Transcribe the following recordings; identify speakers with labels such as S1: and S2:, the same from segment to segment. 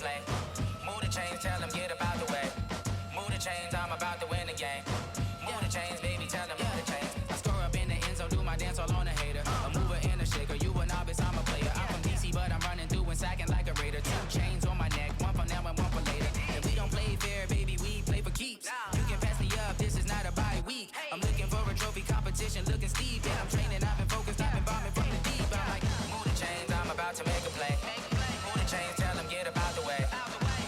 S1: play. Move the chains, tell them get up out the way. Move the chains, I'm about to win the game. Move the chains, baby, tell them move the chains. I score up in the end zone, do my dance all on a hater. A mover and a shaker, you a novice, I'm a player. I'm from DC, but I'm running through and sacking like a raider. 2 chains on my neck, one for now and one for later. And we don't play fair, baby, we play for keeps. You can pass me up, this is not a bye week. I'm looking for a trophy competition, looking steep. Yeah, I'm training, I've been focused, I've been bombing from the deep. I'm like, move the chains, I'm about to make a play. Move the chains, tell them get up out the way.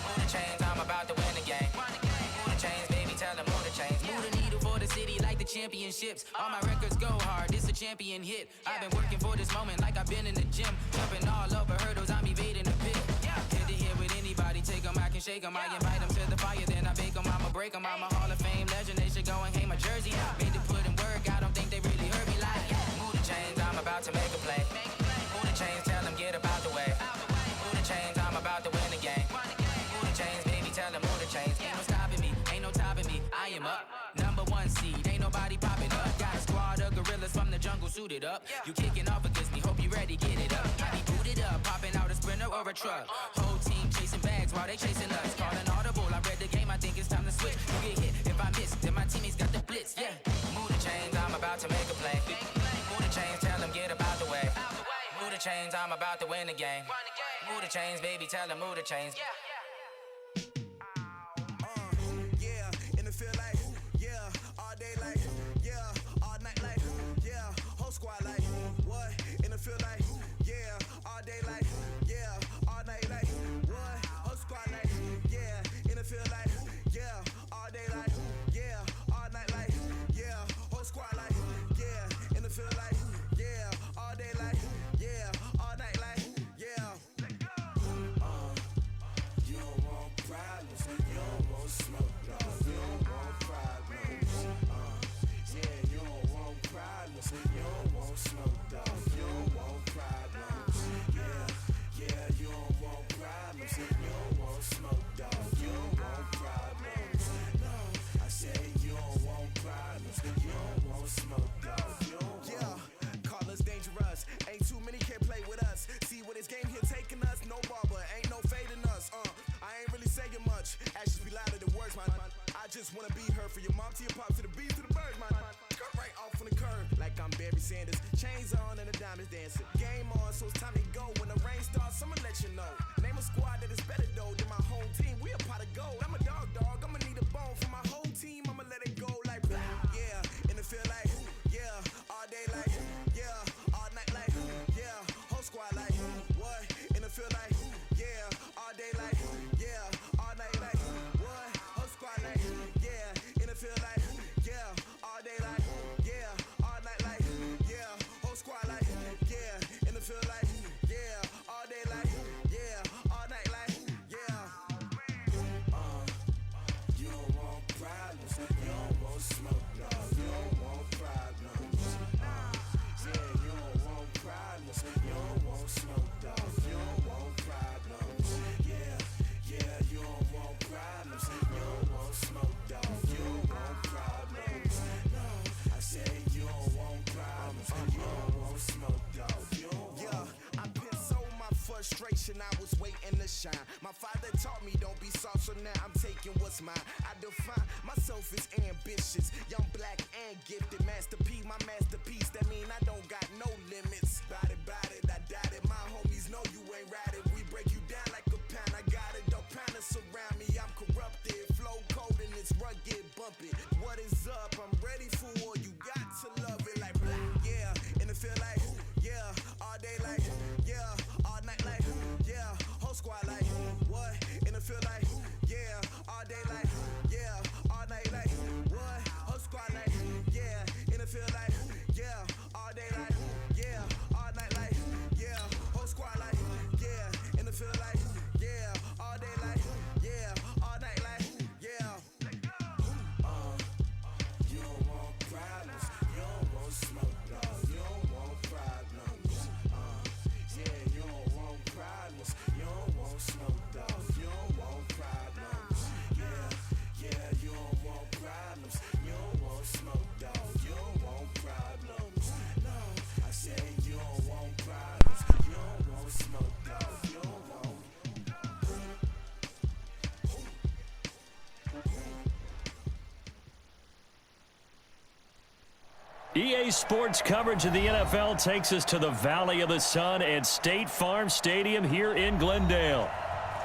S1: Move the chains, I'm about to win the game. Move the chains, baby, tell them move the chains. Move the needle for the city like the championships. All my records go hard, this a champion hit. I've been working for this moment like I've been in the gym. Jumping all over hurdles, I'm evading the pit. Head to head with anybody, take them, I can shake them. I invite them to the fire, then I bake them, I'ma break them. I'm a Hall of Fame legend, they should go and hang my jersey. Made to put in work, I don't think they really heard me like. Move the chains, I'm about to make a play. Move the chains, tell them get up out the way. Move the chains, I'm about to win the game. Move the chains, baby, tell them move the chains. Ain't no stopping me, ain't no topping me, I am up. #1 seed, ain't nobody popping up. Got a squad of gorillas from the jungle suited up. You kicking off against me, hope you ready, get it up. I be booted up, popping out a Sprinter or a truck. Whole team chasing bags while they chasing us. Calling audible, I read the game, I think it's time to switch. You get hit if I miss, then my teammates got the blitz, yeah. Move the chains, I'm about to make a play. Move the chains, tell them get up out the way. Move the chains, I'm about to win the game. Move the chains, baby, tell them move the chains.
S2: And it feel like, all day like, all night like, whole squad like, what? And it feel like, all day like, all night like, what? Whole squad like, and it feel like, all day like, all night like, whole squad like, and it feel like, all day like, all night like,
S3: You don't want problems, you don't want smoke, dog. You don't want problems. You don't want problems, you don't want smoke, dog. You don't want problems. You don't want problems, you don't want smoke, dog. You don't want problems. No, I say you don't want problems, you don't want smoke, dog. You don't want.
S2: Call us dangerous. Ain't too many can play with us. See what this game here taking us. No barber, ain't no fading us. I ain't really saying much. Actions be louder than words, man. I just wanna be heard. For your mom to your pop to the beat to the birds, man. Cut right off on the curb like I'm Barry Sanders. Chains on and the diamonds dancing. Game on, so it's time to go. When the rain starts, I'ma let you know. Name a squad that is better though than my home team. We a pot of gold. I'm a dog. I'ma need a bone for my whole team. I'ma let it go like and it feel like all day like all night like whole squad like what? And it feel like all day like all night like what? Whole squad like and it feel like all day like all night like whole squad like and it feel like all day like all night like
S3: You don't want problems, you don't want smoke, dog. You don't want problems. You don't want problems, you don't want smoke, dog. You don't want problems. You don't want problems, you don't want smoke, dog. You don't want problems. No, I say you don't want problems, you don't want smoke, dog. You don't want.
S2: I put so my frustration, I was waiting to shine. My father taught me don't be soft, so now I'm taking what's mine. I define myself as ambitious, young, black, and gifted. Masterpiece, my masterpiece, that mean I don't got no limits. Bout it, I doubt it. My homies know you ain't ratted. We break you down like a pound. I got it, don't pound us around me. I'm corrupted, flow cold and it's rugged, bumpy. What is up? I'm ready for war. You got to love it like and it feel like all day like all night like whole squad like what? And it feel like all day like all night like what? Whole squad like and it feel like all day like all night like whole squad like and it feel like all day like all night like
S3: You don't want problems, you don't want smoke, dog. You don't want problems. You don't want problems, you don't want smoke, dog. You don't want problems. You don't want problems, you don't want smoke, dog. You don't want problems.
S4: NBA sports coverage of the NFL takes us to the Valley of the Sun at State Farm Stadium here in Glendale.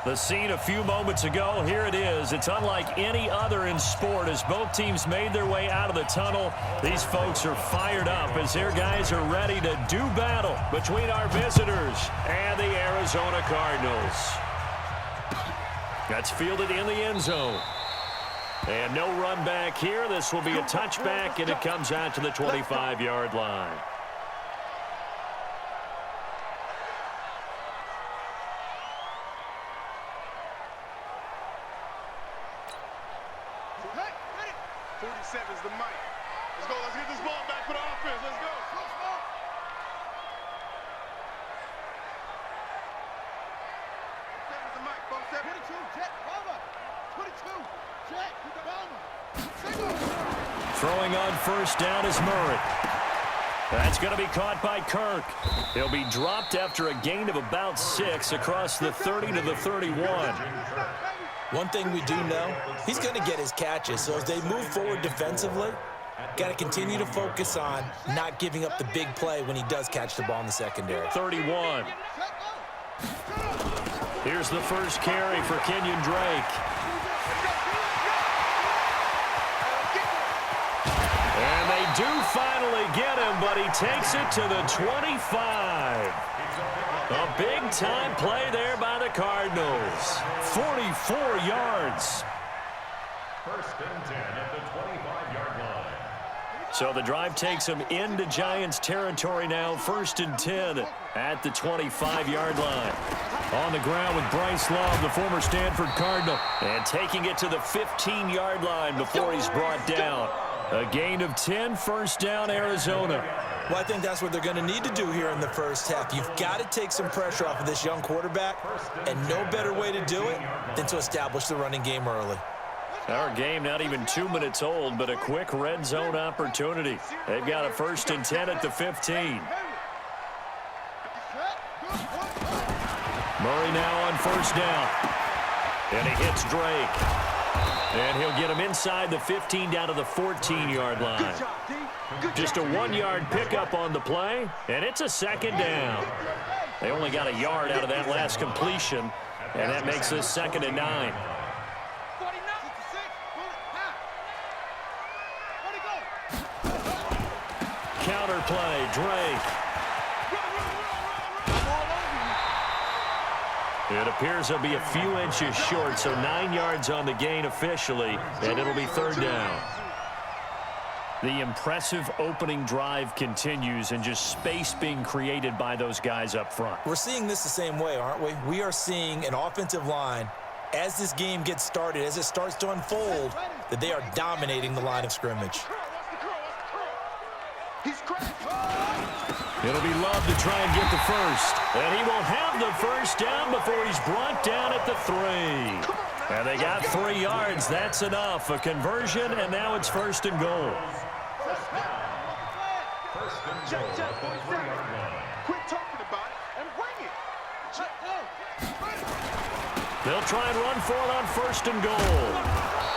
S4: The scene a few moments ago, here it is. It's unlike any other in sport as both teams made their way out of the tunnel. These folks are fired up as their guys are ready to do battle between our visitors and the Arizona Cardinals. That's fielded in the end zone. And no run back here. This will be a touchback, and it comes out to the 25-yard line.
S5: Is the mic. Let's go. Let's get this ball back for the offense. Let's go. The mic. 22, Jet, Bomber. 22, Jet, Bomber.
S4: Throwing on first down is Murray. That's going to be caught by Kirk. He'll be dropped after a gain of about 6 across the 30 to the 31.
S6: One thing we do know, he's going to get his catches. So as they move forward defensively, got to continue to focus on not giving up the big play when he does catch the ball in the secondary.
S4: 31. Here's the first carry for Kenyon Drake. And they do finally get him, but he takes it to the 25. A big-time play there by the Cardinals. 44 yards.
S7: First and 10 at the 25-yard line.
S4: So the drive takes him into Giants territory now. First and 10 at the 25-yard line. On the ground with Bryce Love, the former Stanford Cardinal. And taking it to the 15-yard line before he's brought down. A gain of 10, first down, Arizona.
S6: Well, I think that's what they're going to need to do here in the first half. You've got to take some pressure off of this young quarterback, and no better way to do it than to establish the running game early.
S4: Our game not even 2 minutes old, but a quick red zone opportunity. They've got a first and 10 at the 15. Murray now on first down. And he hits Drake. And he'll get him inside the 15 down to the 14-yard line. Just a 1-yard pickup on the play, and it's a second down. They only got a yard out of that last completion, and that makes this 2nd and 9. Counter play, Drake. It appears he'll be a few inches short, so 9 yards on the gain officially, and it'll be 3rd down. The impressive opening drive continues, and just space being created by those guys up front.
S6: We're seeing this the same way, aren't we? We are seeing an offensive line, as this game gets started, as it starts to unfold, that they are dominating the line of scrimmage.
S4: It'll be Love to try and get the first. And he will have the first down before he's brought down at the 3. And they got 3 yards. That's enough. A conversion, and now it's 1st and goal.
S5: Quit talking about it and bring it.
S4: They'll try and run for it on 1st and goal.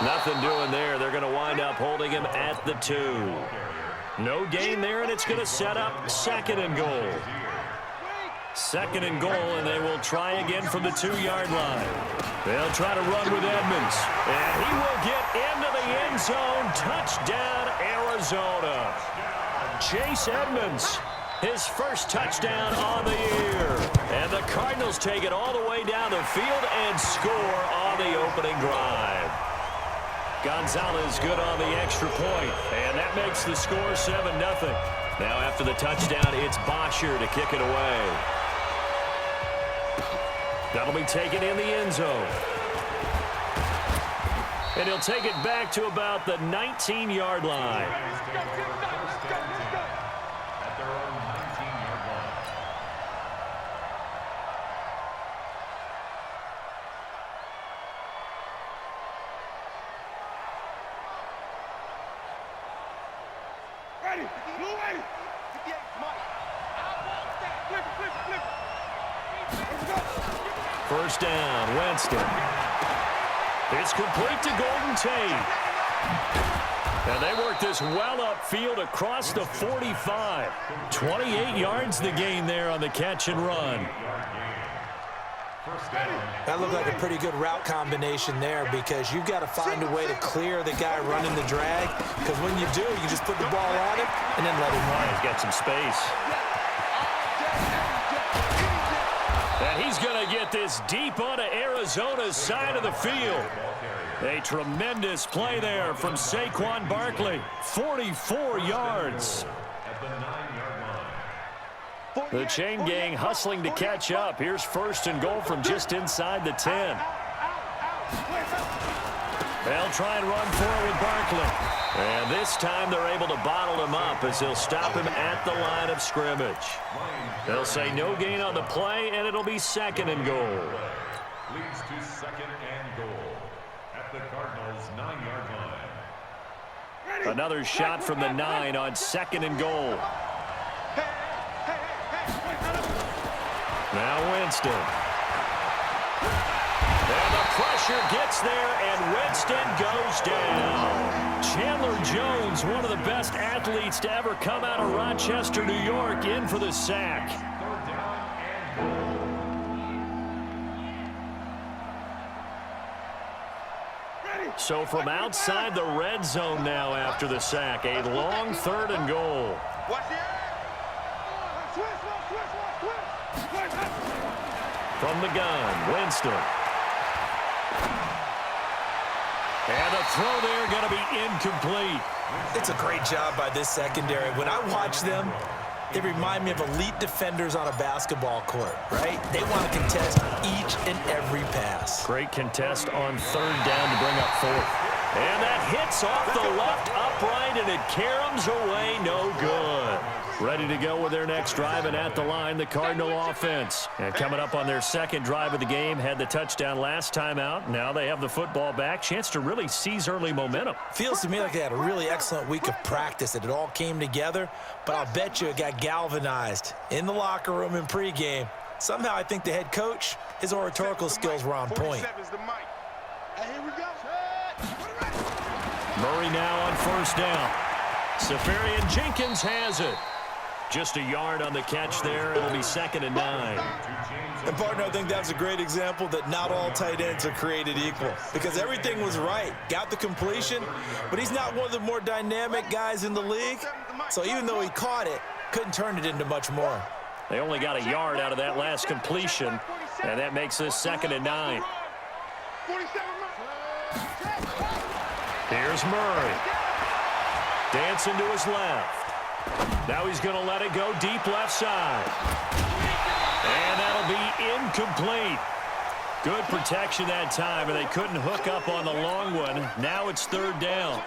S4: Nothing doing there. They're going to wind up holding him at the 2. No gain there, and it's going to set up 2nd and goal. 2nd and goal, and they will try again from the 2-yard line. They'll try to run with Edmonds, and he will get into the end zone. Touchdown, Arizona. Chase Edmonds, his first touchdown on the year. And the Cardinals take it all the way down the field and score on the opening drive. Gonzalez good on the extra point, and that makes the score 7-0. Now after the touchdown, it's Bosher to kick it away. That'll be taken in the end zone. And he'll take it back to about the 19-yard line.
S7: At their own 19-yard line.
S5: Ready. Blue ready. 58, Mike. I want that. Flip it. Let's go.
S4: First down, Winston. It's complete to Golden Tate. And they work this well upfield across the 45. 28 yards the gain there on the catch and run.
S6: That looked like a pretty good route combination there because you've got to find a way to clear the guy running the drag, because when you do, you just put the ball on him and then let him run.
S4: He's got some space. And he's going to get this deep onto Arizona's side of the field. A tremendous play there from Saquon Barkley. 44 yards. The chain gang hustling to catch up. Here's first and goal from just inside the 10. They'll try and run for it with Barkley. And this time they're able to bottle him up as they'll stop him at the line of scrimmage. They'll say no gain on the play, and it'll be second and goal.
S7: Leads to second and goal at the Cardinals' 9-yard line.
S4: Another shot from the 9 on second and goal. Now Winston. And the pressure gets there, and Winston goes down. Chandler Jones, one of the best athletes to ever come out of Rochester, New York, in for the sack. So from outside the red zone now after the sack, a long third and goal. From the gun, Winston. And the throw there going to be incomplete.
S6: It's a great job by this secondary. When I watch them, they remind me of elite defenders on a basketball court, right? They want to contest each and every pass.
S4: Great contest on third down to bring up fourth. And that hits off the left upright, and it caroms away, no good. Ready to go with their next drive, and at the line, the Cardinal offense. And coming up on their second drive of the game, had the touchdown last time out. Now they have the football back. Chance to really seize early momentum.
S6: Feels to me like they had a really excellent week of practice, that it all came together, but I'll bet you it got galvanized in the locker room in pregame. Somehow I think the head coach, his oratorical skills were on point.
S4: Murray now on first down. Safarian Jenkins has it. Just a yard on the catch there. It'll be second and 9.
S6: And, partner, I think that's a great example that not all tight ends are created equal, because everything was right. Got the completion, but he's not one of the more dynamic guys in the league. So even though he caught it, couldn't turn it into much more.
S4: They only got a yard out of that last completion, and that makes this second and 9. Here's Murray. Dancing to his left. Now he's going to let it go deep left side. And that'll be incomplete. Good protection that time, and they couldn't hook up on the long one. Now it's third down.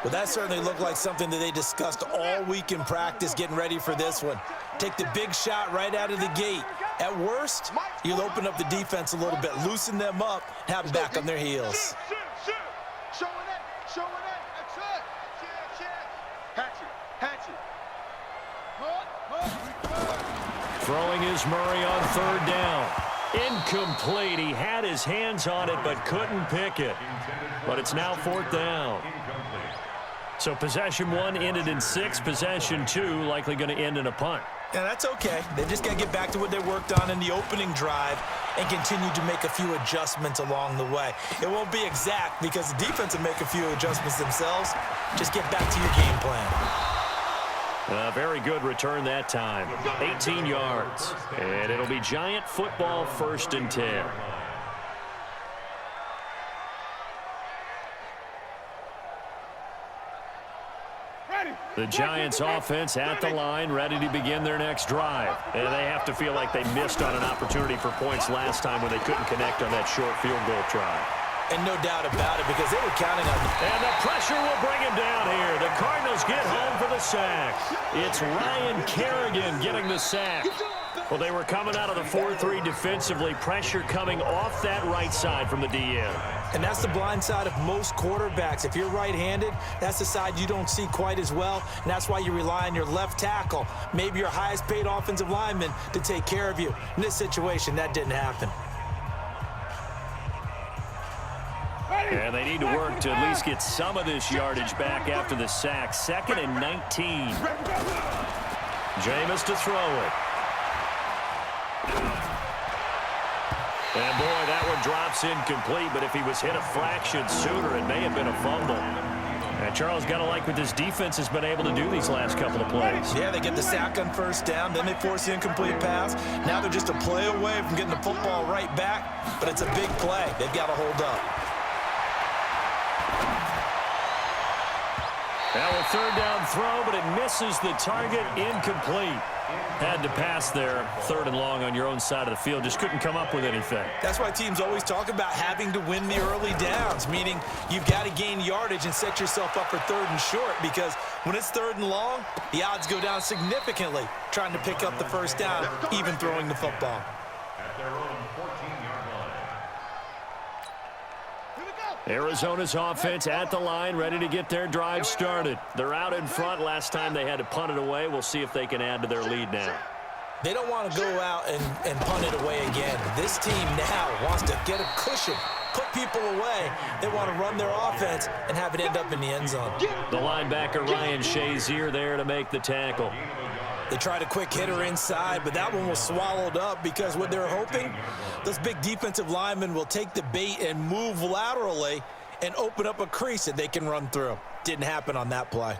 S6: Well, that certainly looked like something that they discussed all week in practice, getting ready for this one. Take the big shot right out of the gate. At worst, you'll open up the defense a little bit, loosen them up, have them back on their heels.
S4: Throwing is Murray on third down. Incomplete. He had his hands on it but couldn't pick it. But it's now fourth down. So possession 1 ended in 6. Possession 2 likely going to end in a punt.
S6: Yeah, that's okay. They just got to get back to what they worked on in the opening drive and continue to make a few adjustments along the way. It won't be exact because the defense will make a few adjustments themselves. Just get back to your game plan.
S4: Very good return that time. 18 yards. And it'll be Giant football, first and 10. The Giants offense at the line, ready to begin their next drive. And they have to feel like they missed on an opportunity for points last time when they couldn't connect on that short field goal try.
S6: And no doubt about it, because they were counting on them.
S4: And the pressure will bring him down here. The Cardinals get home for the sack. It's Ryan Kerrigan getting the sack. Well, they were coming out of the 4-3 defensively. Pressure coming off that right side from the DN.
S6: And that's the blind side of most quarterbacks. If you're right-handed, that's the side you don't see quite as well. And that's why you rely on your left tackle, maybe your highest-paid offensive lineman, to take care of you. In this situation, that didn't happen.
S4: And they need to work to at least get some of this yardage back after the sack. 2nd and 19. Jameis to throw it. And boy, that one drops incomplete, but if he was hit a fraction sooner, it may have been a fumble. And Charles, got to like what this defense has been able to do these last couple of plays.
S6: Yeah, they get the sack on 1st down, then they force the incomplete pass. Now they're just a play away from getting the football right back, but it's a big play. They've got to hold up.
S4: Now a 3rd down throw, but it misses the target, incomplete. Had to pass there, 3rd and long on your own side of the field. Just couldn't come up with anything.
S6: That's why teams always talk about having to win the early downs, meaning you've got to gain yardage and set yourself up for 3rd and short, because when it's 3rd and long, the odds go down significantly trying to pick up the 1st down, even throwing the football.
S7: At their own 14-yard line.
S4: Arizona's offense at the line, ready to get their drive started. They're out in front. Last time they had to punt it away. We'll see if they can add to their lead now.
S6: They don't want to go out and punt it away again. This team now wants to get a cushion, put people away. They want to run their offense and have it end up in the end zone.
S4: The linebacker Ryan Shazier there to make the tackle.
S6: They tried a quick hitter inside, but that one was swallowed up because what they're hoping, those big defensive linemen will take the bait and move laterally and open up a crease that they can run through. Didn't happen on that play.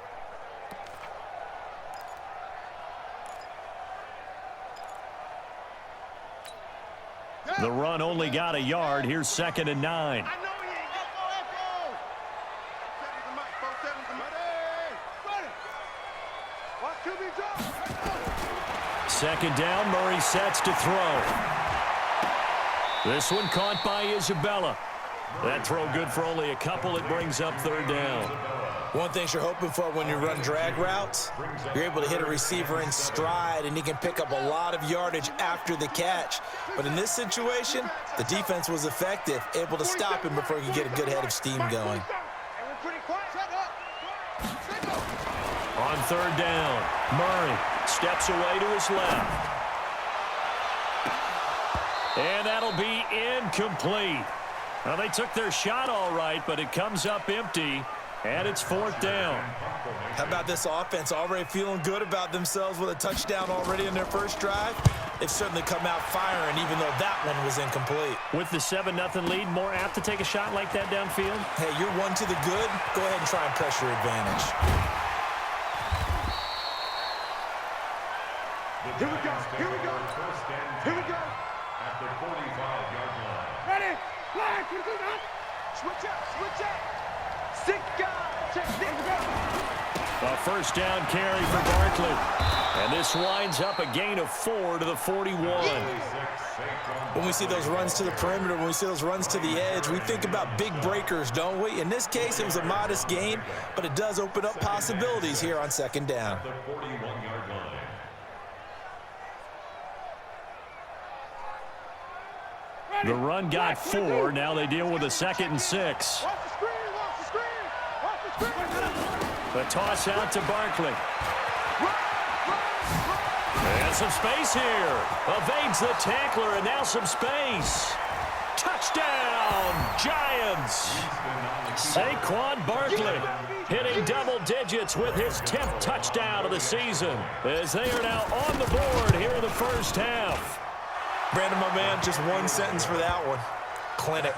S4: The run only got a yard. Here's 2nd and 9. Second down, Murray sets to throw. This one caught by Isabella. That throw good for only a couple. It brings up 3rd down.
S6: One thing you're hoping for when you run drag routes, you're able to hit a receiver in stride, and he can pick up a lot of yardage after the catch. But in this situation, the defense was effective, able to stop him before he could get a good head of steam going.
S4: On 3rd down, Murray steps away to his left. And that'll be incomplete. Now, they took their shot all right, but it comes up empty, and it's 4th down.
S6: How about this offense already feeling good about themselves with a touchdown already in their first drive? They've certainly come out firing, even though that one was incomplete.
S4: With the 7-0 lead, more apt to take a shot like that downfield?
S6: Hey, you're one to the good. Go ahead and try and press your advantage.
S5: Here we go. Here we go. Here we go.
S7: At the 45-yard line.
S5: Ready? Flag. Switch up. Switch up. 6 guys. Check. Here we go.
S4: A 1st down carry for Barkley. And this winds up a gain of 4 to the 41.
S6: When we see those runs to the perimeter, when we see those runs to the edge, we think about big breakers, don't we? In this case, it was a modest gain, but it does open up possibilities here on 2nd down.
S7: The 41-yard line.
S4: The run got 4. Now they deal with a 2nd and 6.
S5: Watch the screen. Watch the screen. Watch the screen.
S4: The toss out to Barkley. And some space here. Evades the tackler, and now some space. Touchdown, Giants. Saquon Barkley hitting double digits with his 10th touchdown of the season, as they are now on the board here in the first half.
S6: Brandon, my man, just one sentence for that one. Clinic.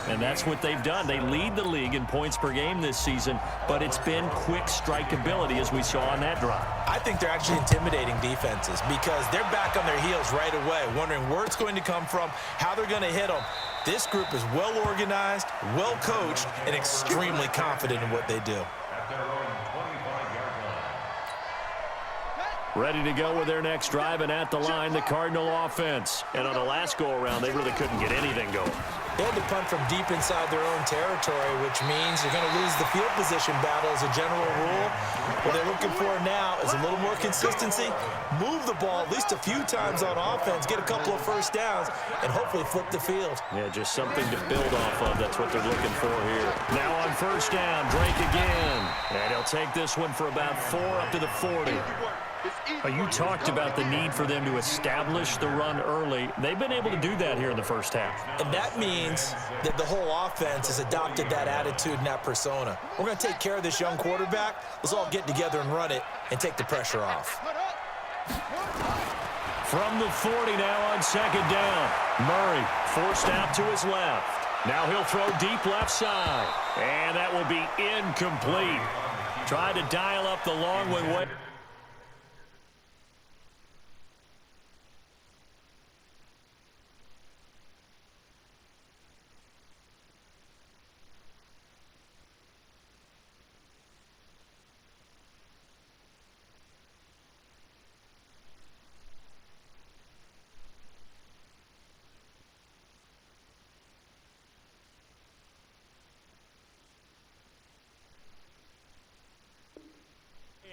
S4: And that's what they've done. They lead the league in points per game this season, but it's been quick strikeability as we saw on that drive.
S6: I think they're actually intimidating defenses because they're back on their heels right away, wondering where it's going to come from, how they're going to hit them. This group is well organized, well coached, and extremely confident in what they do.
S7: At their own 25-yard line.
S4: Ready to go with their next drive, and at the line, the Cardinal offense. And on the last go-around, they really couldn't get anything going.
S6: They had to punt from deep inside their own territory, which means you're going to lose the field position battle as a general rule. What they're looking for now is a little more consistency, move the ball at least a few times on offense, get a couple of 1st downs, and hopefully flip the field.
S4: Yeah, just something to build off of. That's what they're looking for here. Now on 1st down, Drake again. And he'll take this one for about 4 up to the 40. You talked about the need for them to establish the run early. They've been able to do that here in the first half.
S6: And that means that the whole offense has adopted that attitude and that persona. We're going to take care of this young quarterback. Let's all get together and run it and take the pressure off.
S4: From the 40 now on second down. Murray forced out to his left. Now he'll throw deep left side. And that will be incomplete. Tried to dial up the long one way.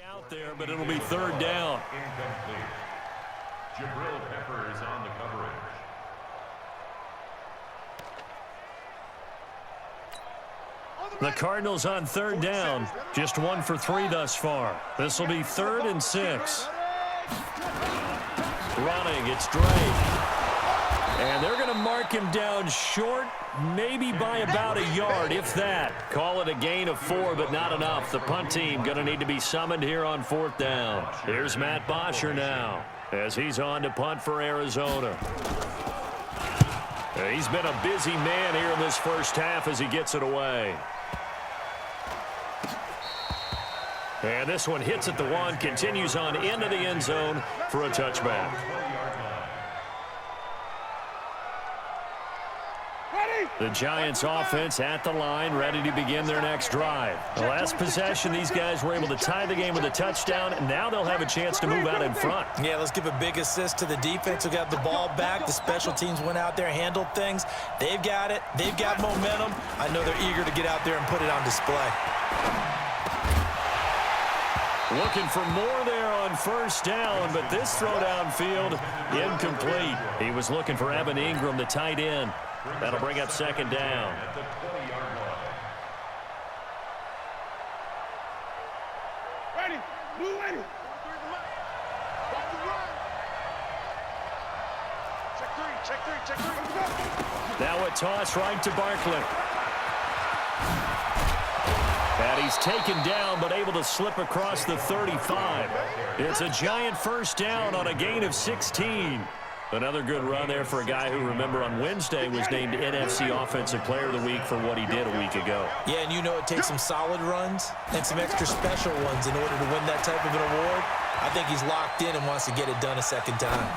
S4: Out there, but it'll be third down.
S7: Incomplete. Jabril Peppers on the coverage.
S4: The Cardinals on third down. Just 1 for 3 thus far. This will be 3rd and 6. Running, it's Drake. And they're going to mark him down short, maybe by about a yard, if that. Call it a gain of 4, but not enough. The punt team going to need to be summoned here on 4th down. Here's Matt Bosher now as he's on to punt for Arizona. He's been a busy man here in this first half as he gets it away. And this one hits at the 1, continues on into the end zone for a touchback. The Giants offense at the line, ready to begin their next drive. The last possession, these guys were able to tie the game with a touchdown, and now they'll have a chance to move out in front.
S6: Yeah, let's give a big assist to the defense who got the ball back. The special teams went out there, handled things. They've got it. They've got momentum. I know they're eager to get out there and put it on display.
S4: Looking for more there on first down, but this throw downfield incomplete. He was looking for Evan Ingram, the tight end. That'll bring up second down.
S7: At the 20-yard line.
S5: Ready, move ready. Check three.
S4: Now a toss right to Barkley. And he's taken down, but able to slip across the 35. It's a Giant first down on a gain of 16. Another good run there for a guy who, remember, on Wednesday was named NFC Offensive Player of the Week for what he did a week ago.
S6: Yeah, and you know it takes some solid runs and some extra special ones in order to win that type of an award. I think he's locked in and wants to get it done a second time.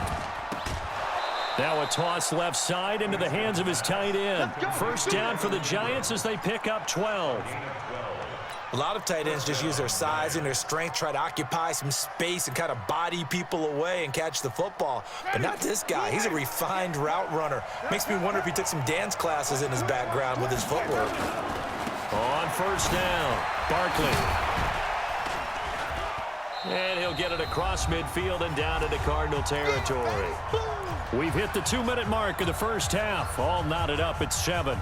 S4: Now a toss left side into the hands of his tight end. First down for the Giants as they pick up 12.
S6: A lot of tight ends just use their size and their strength, try to occupy some space and kind of body people away and catch the football. But not this guy. He's a refined route runner. Makes me wonder if he took some dance classes in his background with his footwork.
S4: On first down, Barkley. And he'll get it across midfield and down into Cardinal territory. We've hit the 2-minute mark of the first half. All knotted up at 7.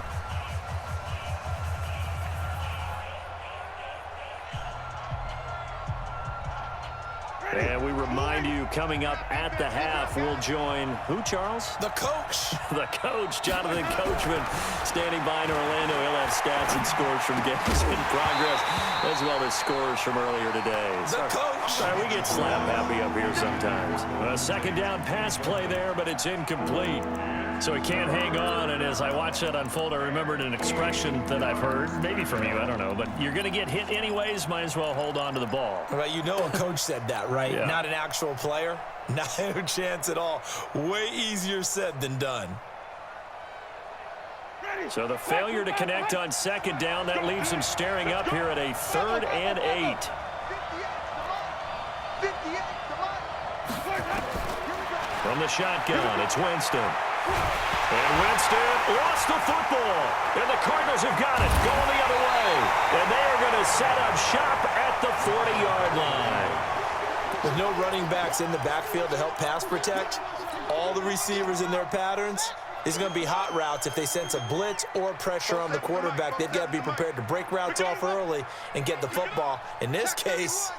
S4: And we remind you, coming up at the half, we'll join who, Charles?
S6: The coach.
S4: The coach, Jonathan Coachman, standing by in Orlando. He'll have stats and scores from games in progress, as well as scores from earlier today.
S6: The coach.
S4: We get slap happy up here sometimes. A second down pass play there, but it's incomplete. So he can't hang on, and as I watch that unfold, I remembered an expression that I've heard, maybe from you, I don't know, but you're going to get hit anyways, might as well hold on to the ball.
S6: Right, you know a coach said that, right?
S4: Yeah.
S6: Not an actual player. Not a chance at all. Way easier said than done.
S4: So the failure to connect on second down, that leaves him staring up here at a 3rd and 8. From the shotgun, it's Winston. And Winston lost the football. And the Cardinals have got it, going the other way. And they are going to set up shop at the 40-yard line.
S6: With no running backs in the backfield to help pass protect, all the receivers in their patterns, These are going to be hot routes. If they sense a blitz or pressure on the quarterback, they've got to be prepared to break routes off early and get the football. In this case,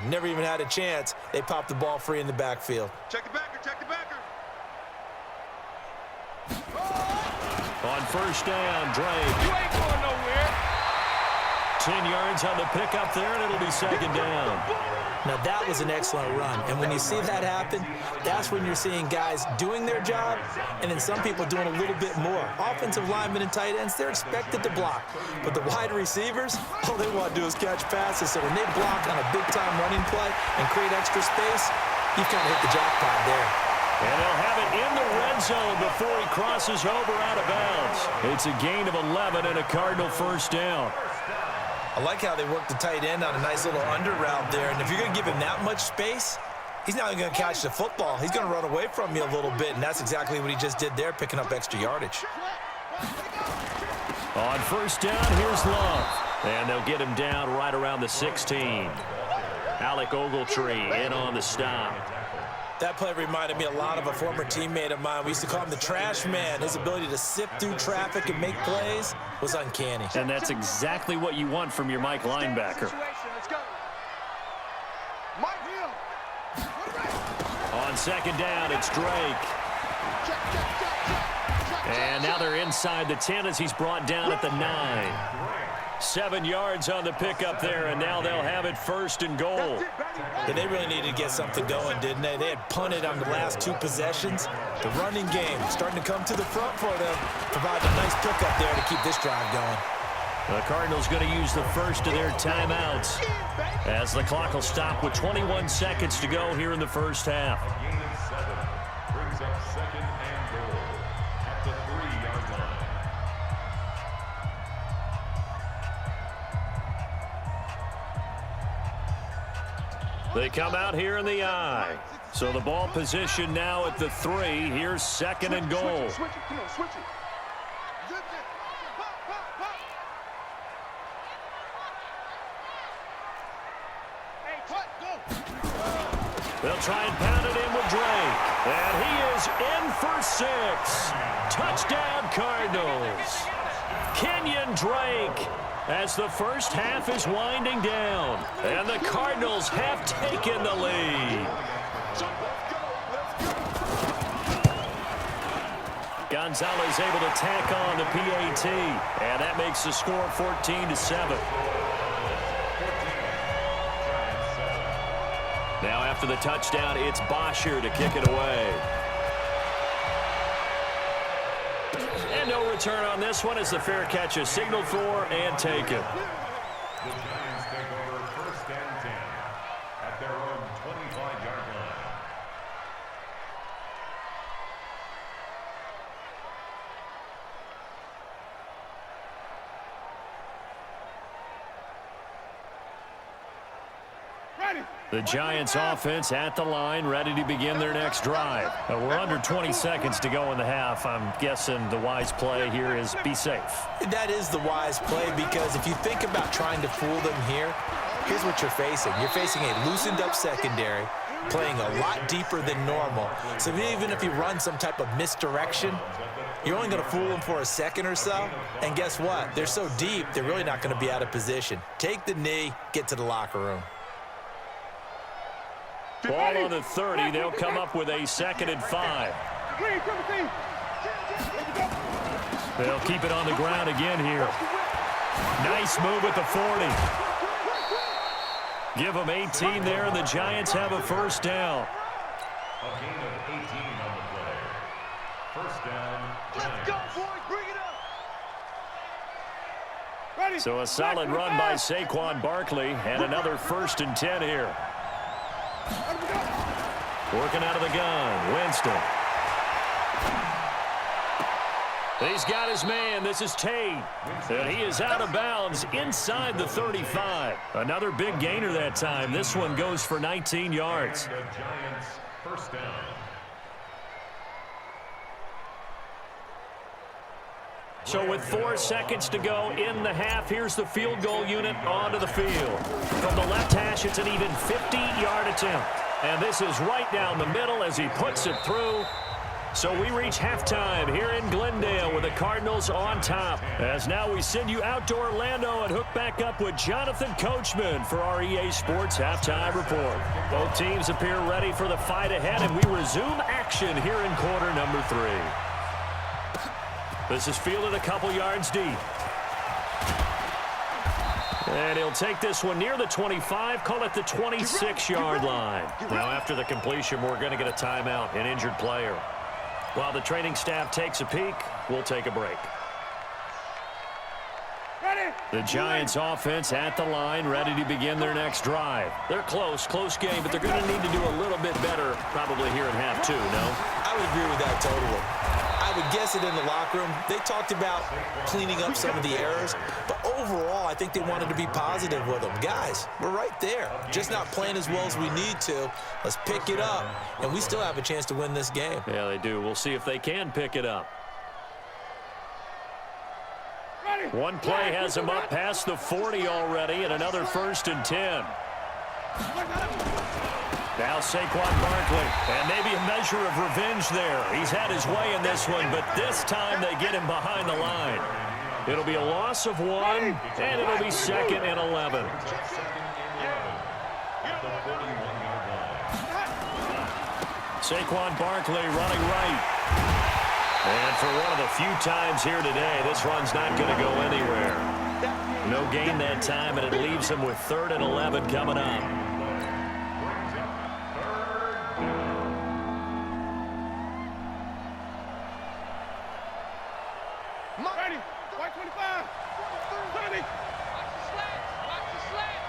S6: never even had a chance. They popped the ball free in the backfield.
S5: Check the backer, check the backer.
S4: On first down, Drake.
S5: You ain't going nowhere.
S4: 10 yards on the pickup there, and it'll be second down.
S6: Now, that was an excellent run. And when you see that happen, that's when you're seeing guys doing their job and then some people doing a little bit more. Offensive linemen and tight ends, they're expected to block. But the wide receivers, all they want to do is catch passes. So when they block on a big-time running play and create extra space, you've kind of hit the jackpot there.
S4: And they'll have it in the red zone before he crosses over out of bounds. It's a gain of 11 and a Cardinal first down.
S6: I like how they work the tight end on a nice little under route there. And if you're going to give him that much space, he's not even going to catch the football. He's going to run away from you a little bit, and that's exactly what he just did there, picking up extra yardage.
S4: On first down, here's Love. And they'll get him down right around the 16. Alec Ogletree in on the stop.
S6: That play reminded me a lot of a former teammate of mine. We used to call him the trash man. His ability to sift through traffic and make plays was uncanny.
S4: And that's exactly what you want from your Mike linebacker.
S5: Let's go. Mike Hill.
S4: On second down, it's Drake. And now they're inside the 10 as he's brought down at the 9. 7 yards on the pickup there, and now they'll have it first and goal.
S6: Yeah, they really needed to get something going, didn't they? They had punted on the last 2 possessions. The running game starting to come to the front for them. Provide a nice pickup there to keep this drive going.
S4: The Cardinals going to use the first of their timeouts as the clock will stop with 21 seconds to go here in the first half.
S7: A gain of 7 brings up second and goal at the 3-yard line.
S4: They come out here in the I. So the ball position now at the 3. Here's second and goal.
S5: Switch it. Come on, switch it. Zip it. Pop, pop, pop. Hey, cut, go.
S4: They'll try and pound it in with Drake. And he is in for 6. Touchdown, Cardinals. Kenyon Drake, as the first half is winding down. And the Cardinals have taken the lead. Gonzalez able to tack on the PAT. And that makes the score 14-7. Now after the touchdown, it's Bosher to kick it away. And no return on this one as the fair catch is signaled for and taken.
S7: The Giants take over first and 10 at their own 25-yard line.
S4: The Giants offense at the line, ready to begin their next drive. We're under 20 seconds to go in the half. I'm guessing the wise play here is be safe.
S6: That is the wise play, because if you think about trying to fool them here, here's what you're facing. You're facing a loosened up secondary, playing a lot deeper than normal. So even if you run some type of misdirection, you're only going to fool them for a second or so. And guess what? They're so deep, they're really not going to be out of position. Take the knee, get to the locker room.
S4: Ball on the 30. They'll come up with a 2nd and 5. They'll keep it on the ground again here. Nice move at the 40. Give them 18 there, and the Giants have a first down.
S7: A gain of 18 on the play. First down,
S5: Let's go,
S7: Giants.
S5: boys. Bring it up. Ready?
S4: So a solid run by Saquon Barkley, and another 1st and 10 here. Working out of the gun, Winston. He's got his man. This is Tate. And he is out of bounds inside the 35. Another big gainer that time. This one goes for 19 yards.
S7: The Giants first down.
S4: So with 4 seconds to go in the half, here's the field goal unit onto the field. From the left hash, it's an even 50-yard attempt. And this is right down the middle as he puts it through. So we reach halftime here in Glendale with the Cardinals on top. As now we send you out to Orlando and hook back up with Jonathan Coachman for our EA Sports Halftime Report. Both teams appear ready for the fight ahead, and we resume action here in quarter number 3. This is fielded a couple yards deep. And he'll take this one near the 25, call it the 26-yard line. Now after the completion, we're going to get a timeout, an injured player. While the training staff takes a peek, we'll take a break. The Giants offense at the line, ready to begin their next drive. They're close game, but they're going to need to do a little bit better probably here in half 2, no?
S6: I would agree with that totally. I would guess it in the locker room. They talked about cleaning up some of the errors, but overall, I think they wanted to be positive with them. Guys, we're right there. Just not playing as well as we need to. Let's pick it up, and we still have a chance to win this game.
S4: Yeah, they do. We'll see if they can pick it up. One play has them up past the 40 already, and another 1st and 10. Now Saquon Barkley, and maybe a measure of revenge there. He's had his way in this one, but this time they get him behind the line. It'll be a loss of 1, and it'll be 2nd and 11. Saquon Barkley running right. And for one of the few times here today, this run's not going to go anywhere. No gain that time, and it leaves him with 3rd and 11 coming up.
S5: Ready. White 25. 30. Watch the slant.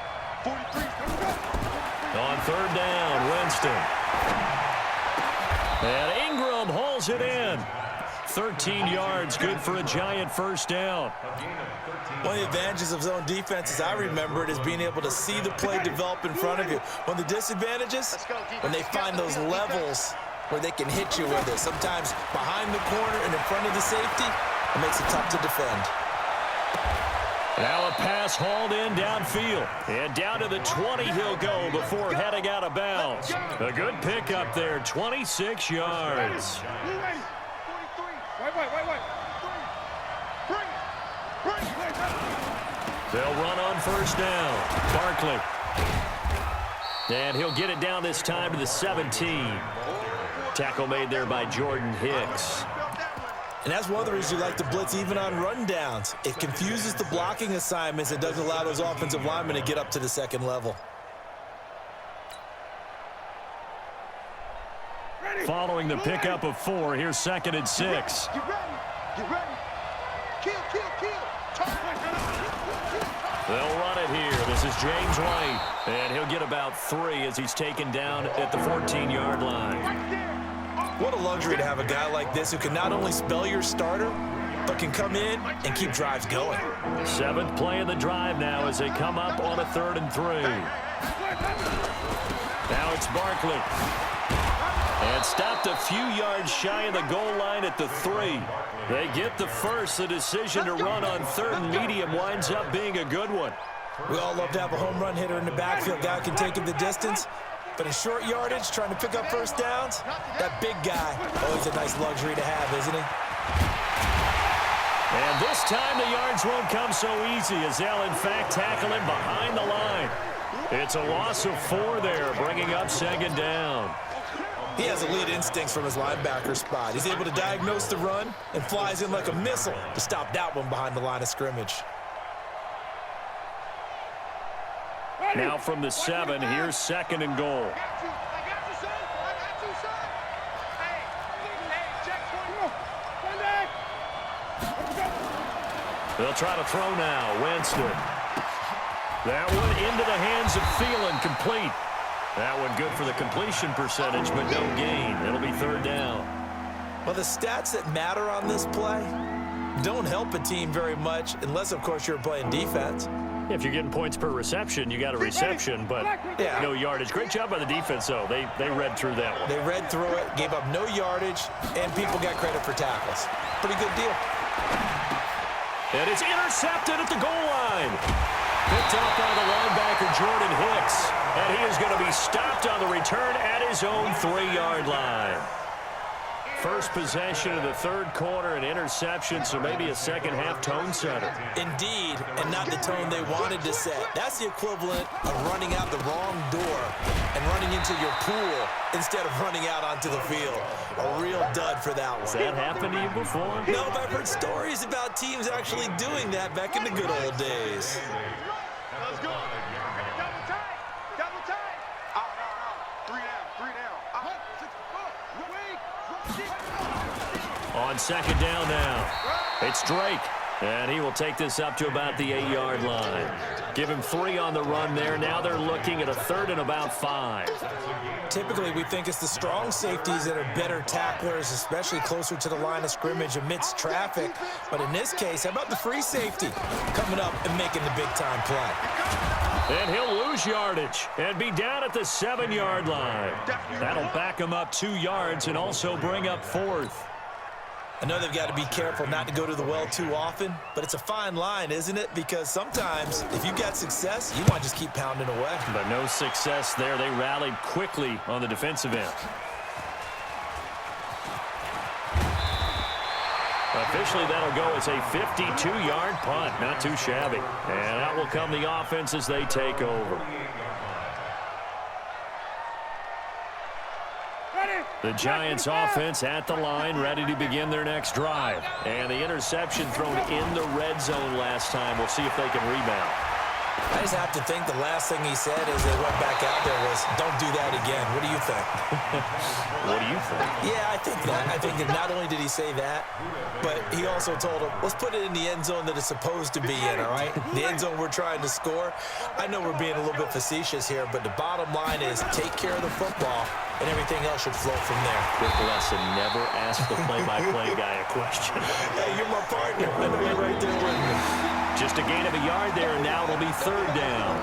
S5: 43.
S4: On 3rd down, Winston. And Ingram hauls it in. 13 yards, good for a Giant 1st down.
S6: One of the advantages of zone defense, as I remember it, is being able to see the play develop in front of you. One of the disadvantages, when they find those levels where they can hit you with it, sometimes behind the corner and in front of the safety, it makes it tough to defend.
S4: Now a pass hauled in downfield. And down to the 20 he'll go before heading out of bounds. A good pickup there, 26 yards. They'll run on 1st down. Barkley. And he'll get it down this time to the 17. Tackle made there by Jordan Hicks.
S6: And that's one of the reasons you like to blitz even on rundowns. It confuses the blocking assignments. It doesn't allow those offensive linemen to get up to the 2nd level.
S4: Following the pickup of 4, here's 2nd and 6.
S5: Get ready. Get ready. Kill.
S4: They'll run it here. This is James White. And he'll get about 3 as he's taken down at the 14-yard line.
S6: What a luxury to have a guy like this who can not only spell your starter, but can come in and keep drives going.
S4: 7th play of the drive now as they come up on a 3rd and 3. Now it's Barkley. And stopped a few yards shy of the goal line at the 3. They get the 1st. The decision to run on 3rd and medium winds up being a good one.
S6: We all love to have a home run hitter in the backfield. Guy who can take it the distance. But in short yardage, trying to pick up 1st downs, that big guy, always a nice luxury to have, isn't he?
S4: And this time the yards won't come so easy as they'll, in fact, tackle him behind the line. It's a loss of 4 there, bringing up 2nd down.
S6: He has elite instincts from his linebacker spot. He's able to diagnose the run and flies in like a missile to stop that one behind the line of scrimmage.
S4: Now from the 7, here's 2nd and goal.
S5: I got you, son. Hey, check 20.
S4: They'll try to throw now. Winston. That one into the hands of Thielen, complete. That one good for the completion percentage, but no gain. It'll be 3rd down.
S6: Well, the stats that matter on this play don't help a team very much unless, of course, you're playing defense.
S4: If you're getting points per reception, you got a reception, but no yardage. Great job by the defense, though. They read through that one.
S6: They read through it, gave up no yardage, and people got credit for tackles. Pretty good deal.
S4: And it's intercepted at the goal line. Picked up by the linebacker, Jordan Hicks. And he is going to be stopped on the return at his own 3-yard line. First possession of the third quarter, an interception, so maybe a second-half tone setter.
S6: Indeed, and not the tone they wanted to set. That's the equivalent of running out the wrong door and running into your pool instead of running out onto the field. A real dud for that one.
S4: Has that happened to you before?
S6: No, but I've heard stories about teams actually doing that back in the good old days.
S5: Let's go. Double time. Double time. Oh, no. Three down.
S4: On second down now, it's Drake, and he will take this up to about the 8-yard line. Give him 3 on the run there. Now they're looking at a third and about 5.
S6: Typically, we think it's the strong safeties that are better tacklers, especially closer to the line of scrimmage amidst traffic. But in this case, how about the free safety coming up and making the big-time play?
S4: And he'll lose yardage and be down at the 7-yard line. That'll back him up 2 yards and also bring up 4th.
S6: I know they've got to be careful not to go to the well too often, but it's a fine line, isn't it? Because sometimes, if you've got success, you want to just keep pounding away.
S4: But no success there. They rallied quickly on the defensive end. Officially, that'll go as a 52-yard punt. Not too shabby. And out will come the offense as they take over. The Giants offense at the line, ready to begin their next drive. And the interception thrown in the red zone last time. We'll see if they can rebound.
S6: I just have to think the last thing he said as they went back out there was, don't do that again. What do you think?
S4: What do you think?
S6: Yeah, I think that. I think that not only did he say that, but he also told him, let's put it in the end zone that it's supposed to be in, all right? The end zone we're trying to score. I know we're being a little bit facetious here, but the bottom line is take care of the football, and everything else should flow from there.
S4: Quick lesson, never ask the play-by-play guy a question.
S6: Hey, you're my partner. I know you're right there with me.
S4: Just a gain of a yard there, and now it'll be third down.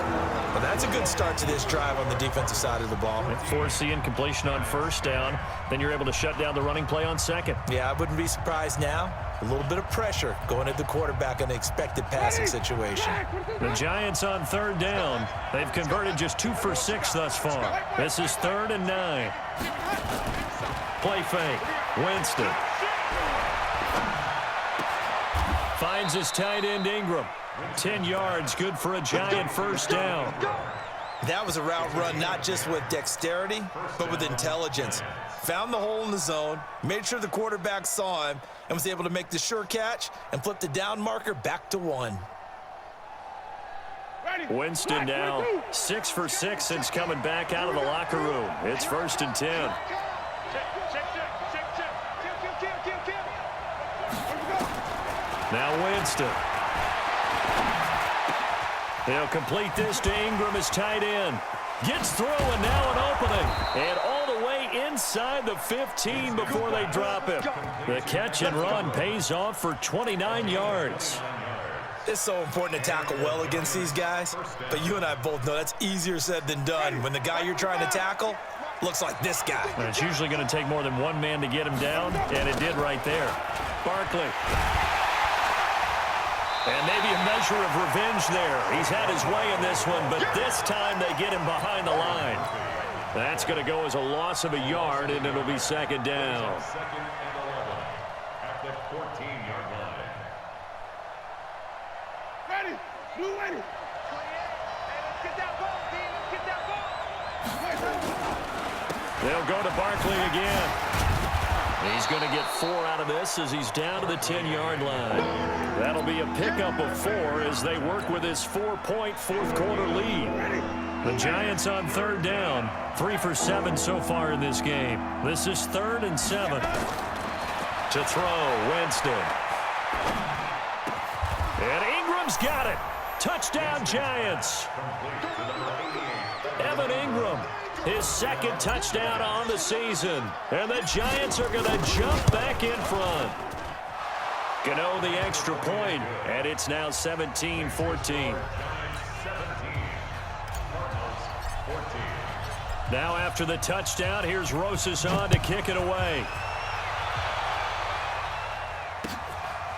S6: Well, that's a good start to this drive on the defensive side of the ball.
S4: Forcing completion on first down. Then you're able to shut down the running play on second.
S6: Yeah, I wouldn't be surprised now. A little bit of pressure going at the quarterback in an expected passing situation.
S4: The Giants on third down. They've converted just 2 for 6 thus far. This is 3rd and 9. Play fake. Winston. Finds his tight end Ingram. 10 yards, good for a Giant first down.
S6: That was a route run not just with dexterity, but with intelligence. Found the hole in the zone, made sure the quarterback saw him, and was able to make the sure catch and flip the down marker back to 1.
S4: Winston now 6 for 6 since coming back out of the locker room. It's 1st and 10. Now Winston. He'll complete this to Ingram, his tight end. Gets through, and now an opening. And all the way inside the 15 before they drop him. The catch and run pays off for 29 yards.
S6: It's so important to tackle well against these guys, but you and I both know that's easier said than done. When the guy you're trying to tackle looks like this guy.
S4: And it's usually going to take more than one man to get him down, and it did right there. Barkley. And maybe a measure of revenge there. He's had his way in this one, but this time they get him behind the line. That's going to go as a loss of a yard, and it'll be 2nd down.
S7: 2nd and 11 at the 14-yard line.
S5: Ready. Blue ready. Get that ball, D. Get that ball.
S4: They'll go to Barkley again. He's going to get 4 out of this as he's down to the 10-yard line. That'll be a pickup of 4 as they work with his 4-point fourth-quarter lead. The Giants on 3rd down, 3 for 7 so far in this game. This is 3rd and 7. To throw, Winston. And Ingram's got it. Touchdown, Giants. Evan Ingram. His 2nd touchdown on the season. And the Giants are going to jump back in front. Gano the extra point, and it's now 17-14. Now after the touchdown, here's Rosas on to kick it away.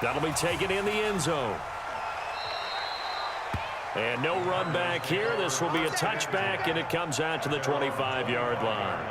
S4: That'll be taken in the end zone. And no run back here. This will be a touchback, and it comes out to the 25-yard line.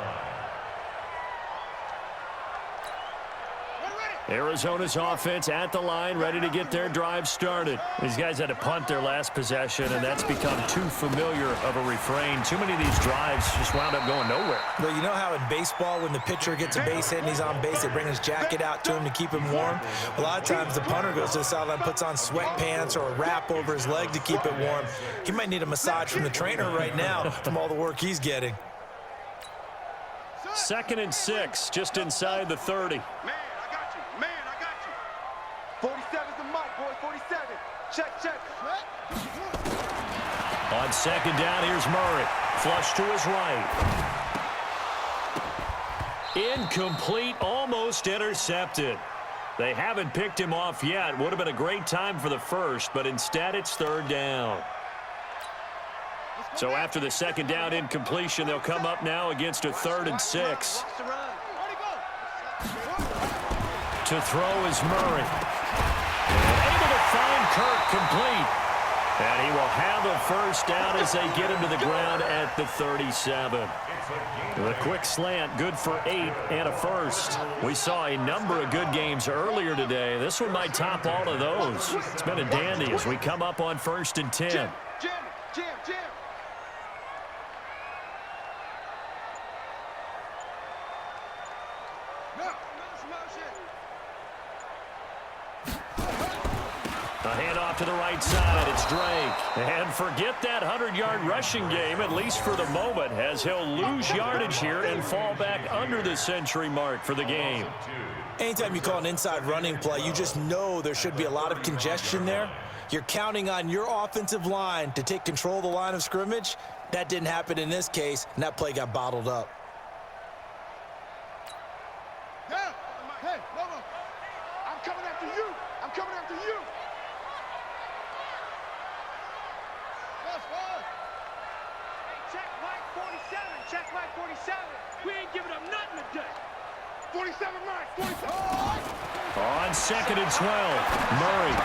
S4: Arizona's offense at the line, ready to get their drive started. These guys had to punt their last possession, and that's become too familiar of a refrain. Too many of these drives just wound up going nowhere.
S6: Well, you know how in baseball, when the pitcher gets a base hit and he's on base, they bring his jacket out to him to keep him warm? A lot of times the punter goes to the sideline, puts on sweatpants or a wrap over his leg to keep it warm. He might need a massage from the trainer right now from all the work he's getting.
S4: 2nd and 6, just inside the 30.
S5: Man, I got you. Man, I got you. 47's the mic, boy. 47. Check, check.
S4: On 2nd down, here's Murray. Flush to his right. Incomplete, almost intercepted. They haven't picked him off yet. Would have been a great time for the first, but instead it's 3rd down. So after the 2nd down incompletion, they'll come up now against a 3rd and 6. To throw is Murray. And able to find Kirk complete. And he will have a first down as they get him to the ground at the 37. The quick slant, good for 8 and a first. We saw a number of good games earlier today. This one might top all of those. It's been a dandy as we come up on 1st and 10.
S5: Jam.
S4: A handoff to the right side. It's Drake. And forget that 100-yard rushing game, at least for the moment, as he'll lose yardage here and fall back under the century mark for the game.
S6: Anytime you call an inside running play, you just know there should be a lot of congestion there. You're counting on your offensive line to take control of the line of scrimmage. That didn't happen in this case, and that play got bottled up.
S5: Yeah. Hey, Lobo. I'm coming after you. I'm coming after you. Check Mike 47. Check Mike 47. We ain't giving up nothing today. 47 Mike. 47.
S4: On 2nd and 12, Murray.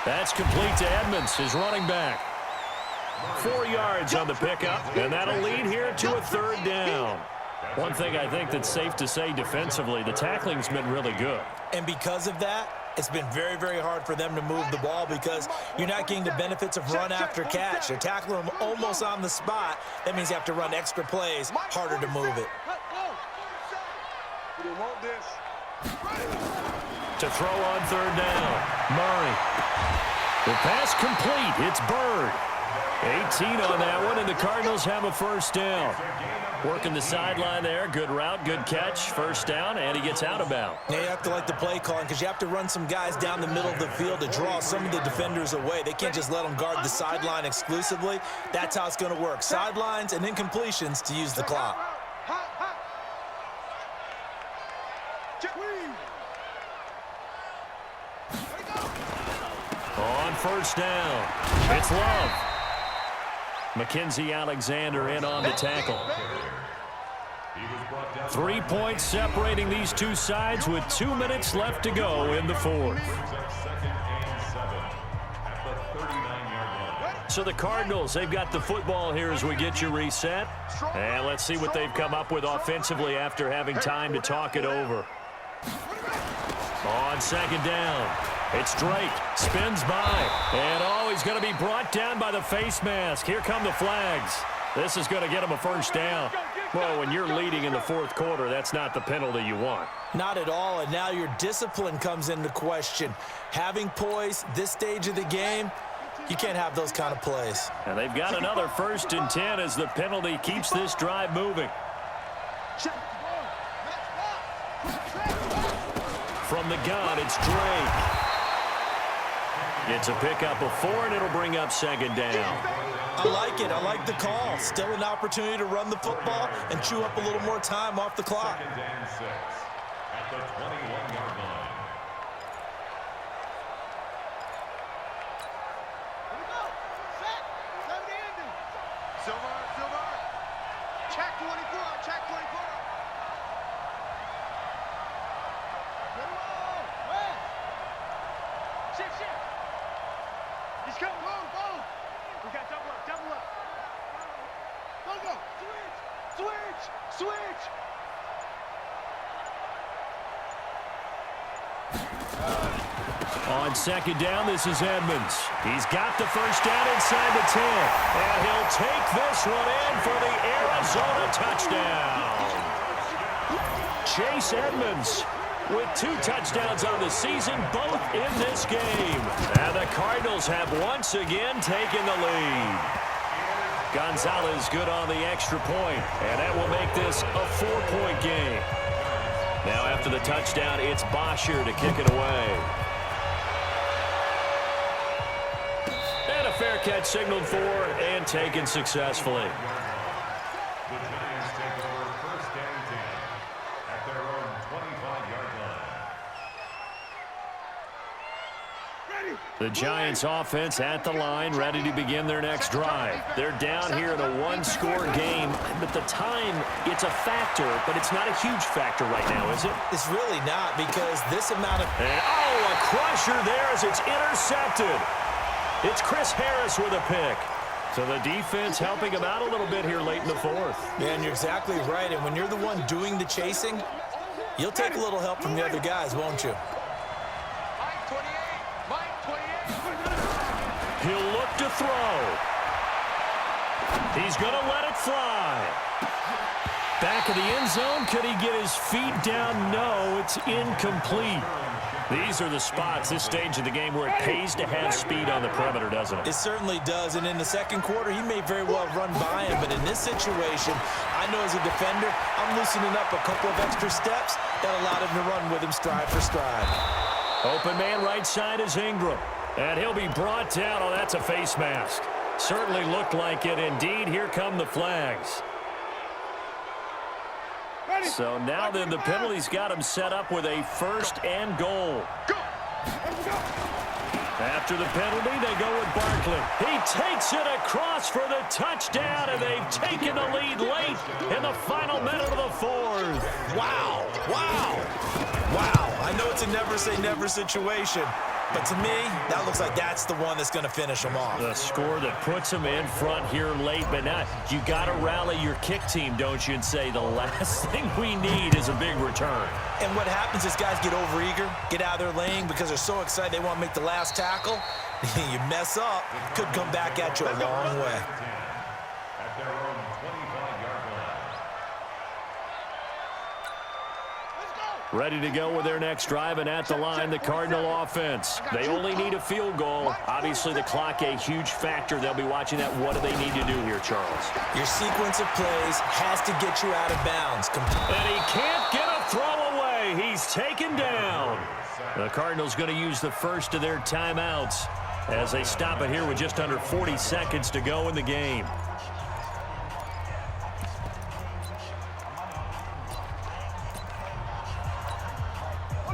S4: That's complete to Edmonds, his running back. 4 yards on the pickup, and that'll lead here to a 3rd down. One thing I think that's safe to say defensively, the tackling's been really good.
S6: And because of that, it's been very, very hard for them to move the ball because you're not getting the benefits of run after catch. They're tackling them almost on the spot. That means you have to run extra plays, harder to move it.
S5: We didn't want this.
S4: To throw on 3rd down, Murray. The pass complete. It's Bird. 18 on that one, and the Cardinals have a first down. Working the sideline there. Good route, good catch. First down, and he gets out of bounds.
S6: Now you have to like the play calling because you have to run some guys down the middle of the field to draw some of the defenders away. They can't just let them guard the sideline exclusively. That's how it's going to work. Sidelines and incompletions to use the clock.
S4: On first down, it's Love. Mackenzie Alexander in on the tackle. 3 points separating these two sides with 2 minutes left to go in the 4th. So the Cardinals, they've got the football here as we get you reset. And let's see what they've come up with offensively after having time to talk it over. On 2nd down, it's Drake, spins by, and he's going to be brought down by the face mask. Here come the flags. This is going to get him a first down. Well, when you're leading in the 4th quarter, that's not the penalty you want.
S6: Not at all, and now your discipline comes into question. Having poise this stage of the game, you can't have those kind of plays.
S4: And they've got another 1st and 10 as the penalty keeps this drive moving. From the gun, it's Drake. It's a pickup of 4, and it'll bring up 2nd down.
S6: I like it. I like the call. Still an opportunity to run the football and chew up a little more time off the clock.
S7: 2nd and 6 at the 21-yard line.
S5: Silver. Check 24. Check 24. Shit. He's coming. Go. We got double up. Go. Switch.
S4: On second down, this is Edmonds. He's got the first down inside the 10. And he'll take this one in for the Arizona touchdown. Chase Edmonds with 2 touchdowns on the season, both in this game. And the Cardinals have once again taken the lead. Gonzalez good on the extra point, and that will make this a 4-point game. Now after the touchdown, it's Bosher to kick it away. And a fair catch signaled for and taken successfully.
S7: The Giants take over first and 10 at their own 25-yard line.
S4: The Giants offense at the line, ready to begin their next drive. They're down here in a 1-score game, but the time, it's a factor, but it's not a huge factor right now, is it?
S6: It's really not, because this amount of...
S4: And, oh, a crusher there as it's intercepted. It's Chris Harris with a pick. So the defense helping him out a little bit here late in the 4th.
S6: Yeah, and you're exactly right. And when you're the one doing the chasing, you'll take a little help from the other guys, won't you?
S4: He'll look to throw. He's going to let it fly. Back of the end zone. Could he get his feet down? No, it's incomplete. These are the spots, this stage of the game, where it pays to have speed on the perimeter, doesn't it?
S6: It certainly does, and in the second quarter, he may very well run by him, but in this situation, I know as a defender, I'm loosening up a couple of extra steps that allowed him to run with him stride for stride.
S4: Open man right side is Ingram, and he'll be brought down. Oh, that's a face mask. Certainly looked like it. Indeed, here come the flags. So now then the penalty's got him set up with a 1st and goal. After the penalty, they go with Barkley. He takes it across for the touchdown, and they've taken the lead late in the final minute of the 4th.
S6: Wow, wow, wow. I know it's a never-say-never situation, but to me, that looks like that's the one that's going to finish them off.
S4: The score that puts them in front here late, but now you got to rally your kick team, don't you, and say the last thing we need is a big return.
S6: And what happens is guys get overeager, get out of their lane because they're so excited they want to make the last tackle. You mess up, could come back at you a long way.
S7: At their own 25-yard line.
S4: Ready to go with their next drive, and at the line, the Cardinal offense. They only need a field goal. Obviously, the clock a huge factor. They'll be watching that. What do they need to do here, Charles?
S6: Your sequence of plays has to get you out of bounds.
S4: And he can't get a throw away. He's taken down. The Cardinals going to use the first of their timeouts as they stop it here with just under 40 seconds to go in the game.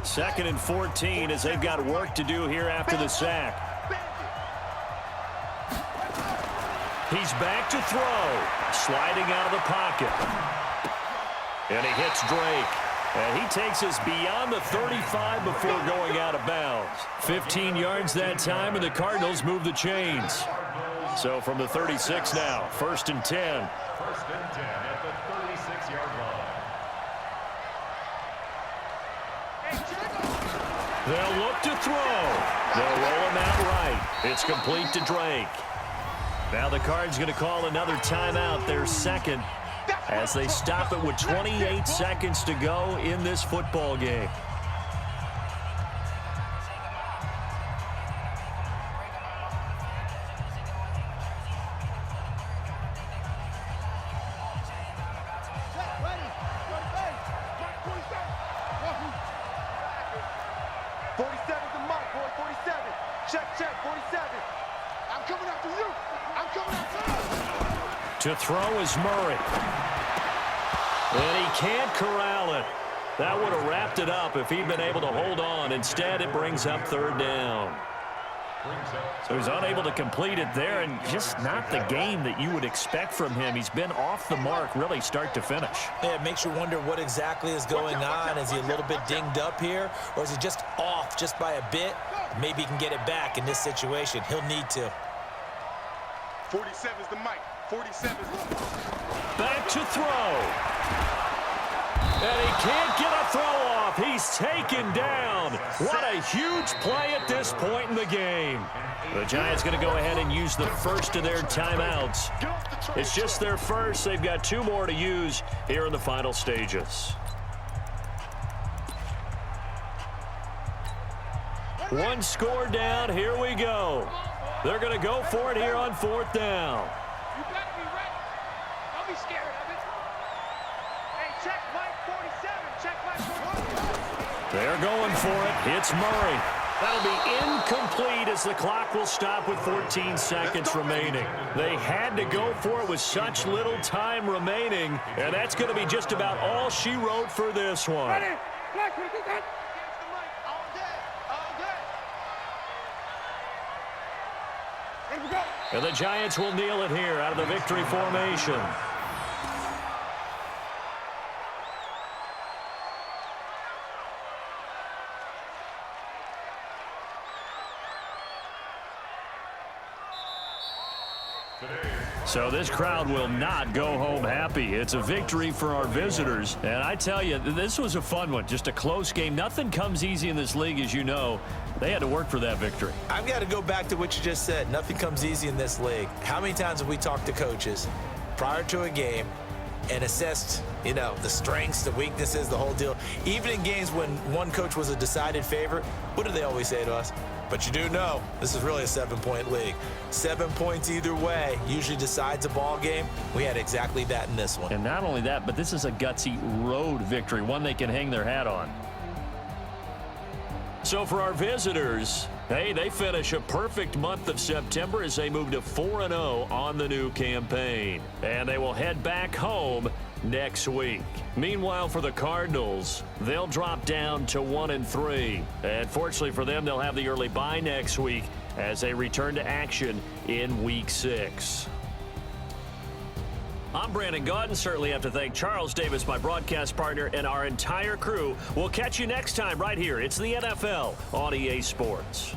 S4: Second and 14 as they've got work to do here after the sack. He's back to throw. Sliding out of the pocket. And he hits Drake. And he takes us beyond the 35 before going out of bounds. 15 yards that time, and the Cardinals move the chains. So from the 36 now, 1st and 10.
S7: 1st and 10 at the 36-yard line.
S4: They'll look to throw. They'll roll him out right. It's complete to Drake. Now the Cards going to call another timeout, their second, as they stop it with 28 seconds to go in this football game. To throw is Murray. And he can't corral it. That would have wrapped it up if he'd been able to hold on. Instead, it brings up 3rd down. So he's unable to complete it there, and just not the game that you would expect from him. He's been off the mark really start to finish.
S6: Yeah, it makes you wonder what exactly is going on. Is he a little bit dinged up here, or is he just off just by a bit? Maybe he can get it back in this situation. He'll need to.
S5: 47's the mic. 47.
S4: Back to throw. And he can't get a throw off. off. He's taken down. What a huge play at this point in the game. The Giants going to go ahead and use the first of their timeouts. It's just their first. They've got 2 more to use here in the final stages. One score down. Here we go. They're going to go for it here on 4th down.
S5: You better be ready. Don't be scared of it. Hey, check Mike 47. Check Mike 47.
S4: They're going for it. It's Murray. That'll be incomplete as the clock will stop with 14 seconds remaining. They had to go for it with such little time remaining, and that's going to be just about all she wrote for this one.
S5: Ready? Black, we get that.
S4: And the Giants will kneel it here out of the victory formation. So this crowd will not go home happy. It's a victory for our visitors. And I tell you, this was a fun one. Just a close game. Nothing comes easy in this league, as you know. They had to work for that victory.
S6: I've got to go back to what you just said. Nothing comes easy in this league. How many times have we talked to coaches prior to a game and assessed, the strengths, the weaknesses, the whole deal? Even in games when one coach was a decided favorite, what do they always say to us? But you do know this is really a 7-point league. 7 points either way usually decides a ball game. We had exactly that in this one.
S4: And not only that, but this is a gutsy road victory, one they can hang their hat on. So for our visitors, hey, they finish a perfect month of September as they move to 4-0 on the new campaign. And they will head back home next week. Meanwhile, for the Cardinals, they'll drop down to 1-3. And fortunately for them, they'll have the early bye next week as they return to action in Week 6. I'm Brandon Gaudin. Certainly have to thank Charles Davis, my broadcast partner, and our entire crew. We'll catch you next time right here. It's the NFL on EA Sports.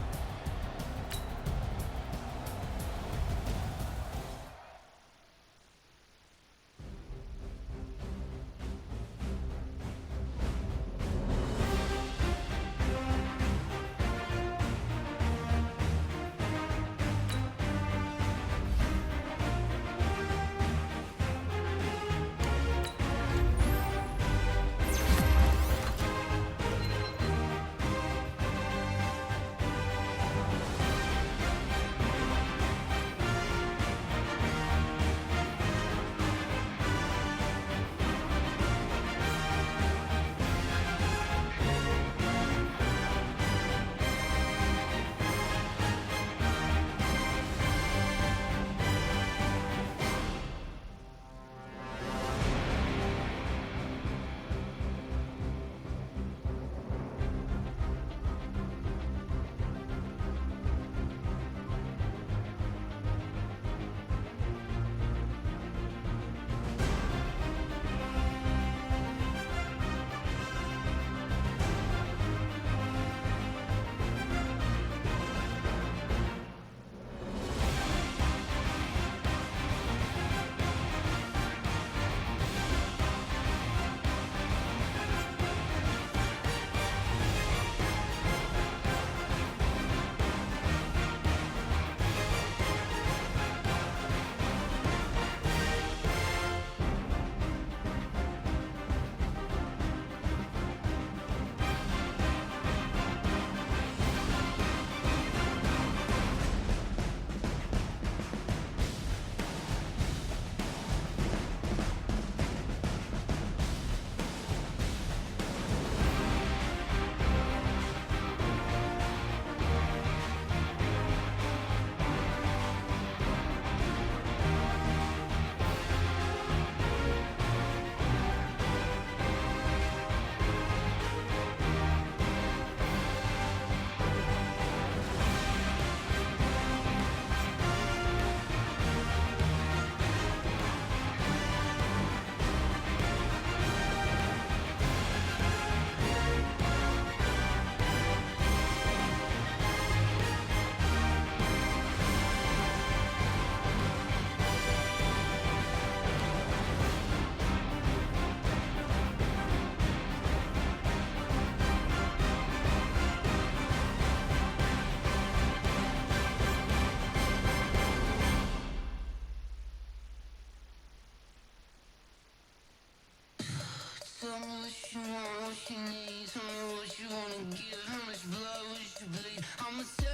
S8: give how much blood would you bleed? I'ma say